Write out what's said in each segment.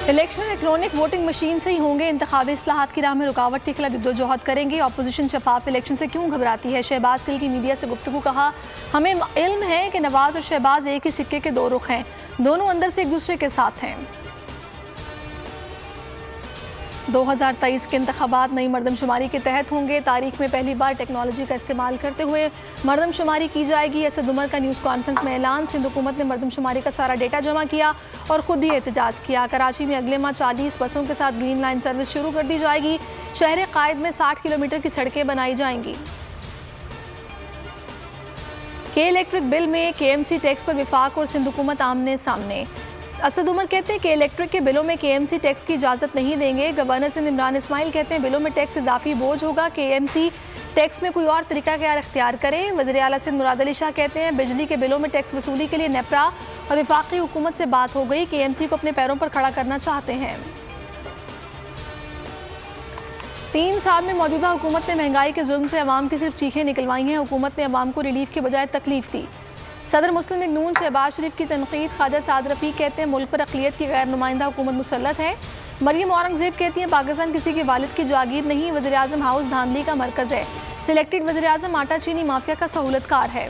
Election electronic voting machine से ही होंगे, इंतखाबी इस्लाहात की राह में रुकावट के खिलाफ जद्दोजहद करेंगे। अपोजिशन शफाफ इलेक्शन से क्यों घबराती है? शहबाज गिल की मीडिया से गुफ्तगू, कहा हमें इल्म है कि नवाज और शहबाज एक ही सिक्के के दो रुख हैं, दोनों अंदर से एक दूसरे के साथ हैं। 2023 के इंतखाबात नई मरदमशुमारी के तहत होंगे। तारीख में पहली बार टेक्नोलॉजी का इस्तेमाल करते हुए मरदमशुमारी की जाएगी। असद उमर का न्यूज़ कॉन्फ्रेंस में ऐलान। सिंध हुकूमत ने मरदमशुमारी का सारा डेटा जमा किया और खुद ही एहतजाज किया। कराची में अगले माह 40 बसों के साथ ग्रीन लाइन सर्विस शुरू कर दी जाएगी। शहर कायद में 60 किलोमीटर की सड़कें बनाई जाएंगी। के इलेक्ट्रिक बिल में KMC टैक्स पर विफाक और सिंध हुकूमत आमने सामने। असद उमर कहते हैं कि इलेक्ट्रिक के बिलों में KMC टैक्स की इजाज़त नहीं देंगे। गवर्नर सिंध इमरान इस्माइल कहते हैं बिलों में टैक्स इजाफी बोझ होगा, KMC टैक्स में कोई और तरीका ख्याल इख्तियार करें। वज़ीर आला सिंध मुराद अली शाह कहते हैं बिजली के बिलों में टैक्स वसूली के लिए नेपरा और वफाकी हुकूमत से बात हो गई, KMC को अपने पैरों पर खड़ा करना चाहते हैं। 3 साल में मौजूदा हुकूमत ने महंगाई के जुल्म से अवाम की सिर्फ चीखें निकलवाई हैं। हुकूमत ने अवाम को रिलीफ के बजाय तकलीफ दी। सदर मुस्लिम लीग नून शहबाज शरीफ की तनकीद। ख्वाजा साद रफ़ीक कहते हैं मुल्क पर अक़लियत की गैर नुमाइंदा हुकूमत मुसल्लत है। मरियम औरंगज़ेब कहती हैं पाकिस्तान किसी के वालिद की जागीर नहीं, वज़ीर आज़म हाउस धांधली का मरकज़ है। सिलेक्टेड वज़ीर आज़म आटा चीनी माफिया का सहूलतकार है।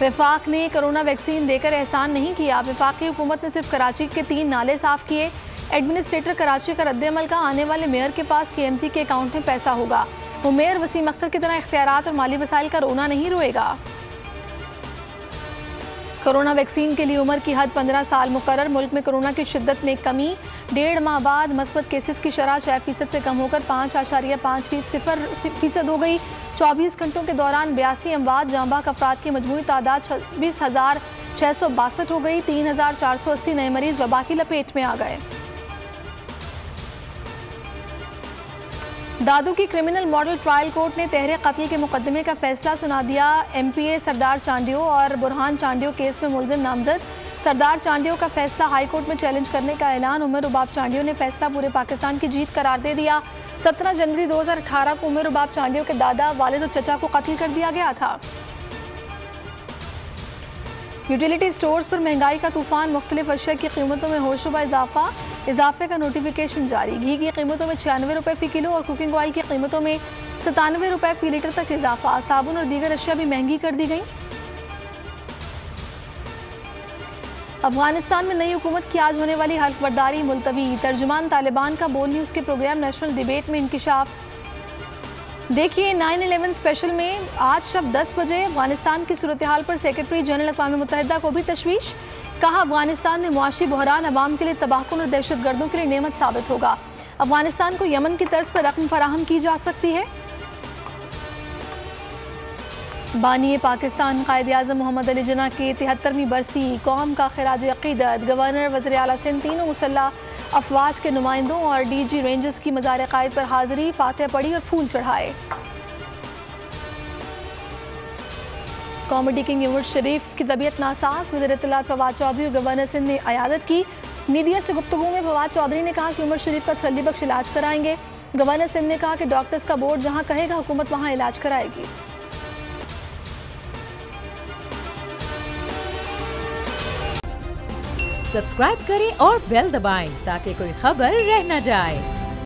वफाक ने कोरोना वैक्सीन देकर एहसान नहीं किया। वफाकी हुकूमत ने सिर्फ कराची के 3 नाले साफ किए। एडमिनिस्ट्रेटर कराची का रद्द-ए-अमल का, आने वाले मेयर के पास KMC के अकाउंट में पैसा होगा। वो मेयर वसीम अख्तर की तरह इख्तियारात और माली वसाइल का रोना नहीं रोएगा। कोरोना वैक्सीन के लिए उम्र की हद 15 साल मुकर्रर। मुल्क में कोरोना की शिद्दत में कमी। 1.5 माह बाद मस्बत केसेस की शरह 6% से कम होकर 5.5% हो गई। 24 घंटों के दौरान 82 अमवात। जांबाक अफराद की मजमूई तादाद 26,662 हो गई। 3,480 नए मरीज वबा की लपेट में आ गए। दादू की क्रिमिनल मॉडल ट्रायल कोर्ट ने तहरीर कत्ल के मुकदमे का फैसला सुना दिया। MPA सरदार चांडियो और बुरहान चांडियो केस में मुलजिम नामजद। सरदार चांडियो का फैसला हाई कोर्ट में चैलेंज करने का ऐलान। उमर रुबाब चांडियो ने फैसला पूरे पाकिस्तान की जीत करार दे दिया। 17 जनवरी 2018 को उमर रुबाब चांडियो के दादा, वालिद और चचा को कत्ल कर दिया गया था। यूटिलिटी स्टोर्स पर महंगाई का तूफान। मुख्तलिफ अशिया की कीमतों में होशरुबा इजाफे का नोटिफिकेशन जारी। घी की कीमतों में 96 रुपये फी किलो और कुकिंग ऑयल की कीमतों में 97 रुपये फी लीटर तक इजाफा। साबुन और दीगर अशिया भी महंगी कर दी गई। अफगानिस्तान में नई हुकूमत की आज होने वाली हल्फ बर्दारी मुलतवी। तर्जुमान तालिबान का बोल न्यूज़ के प्रोग्राम नेशनल डिबेट में इंकिशाफ। देखिए 9/11 स्पेशल में आज शब 10 बजे अफगानिस्तान की सूरत हाल पर सेक्रेटरी जनरल अक़वाम मुत्तहिदा को भी तशवीश। कहा अफगानिस्तान में मुआशी बहरान अवाम के लिए तबाहकुन और दहशतगर्दों के लिए नेमत साबित होगा। अफगानिस्तान को यमन की तर्ज पर रकम फराहम की जा सकती है। बानी पाकिस्तान कायद आज़म मोहम्मद अली जिन्ना की 73वीं बरसी। कौम का खिराज अक़ीदत। गवर्नर, वज़ीर आला सिंध, तीनों मुसल्लह अफवाज के नुमाइंदों और DG रेंजर्स की मज़ार कायद पर हाज़िरी। फातिहा पढ़ी और फूल चढ़ाए। कॉमेडी किंग उमर शरीफ की तबीयत नासाज। वज़ीर इत्तलात फवाद चौधरी और गवर्नर सिंध ने अयादत की। मीडिया से गुफ्तगू में फवाद चौधरी ने कहा कि उमर शरीफ का तसल्ली बख्श इलाज कराएंगे। गवर्नर सिंध ने कहा कि डॉक्टर्स का बोर्ड जहां कहेगा हुकूमत वहां इलाज कराएगी। सब्सक्राइब करें और बेल दबाएं ताकि कोई खबर रह न जाए।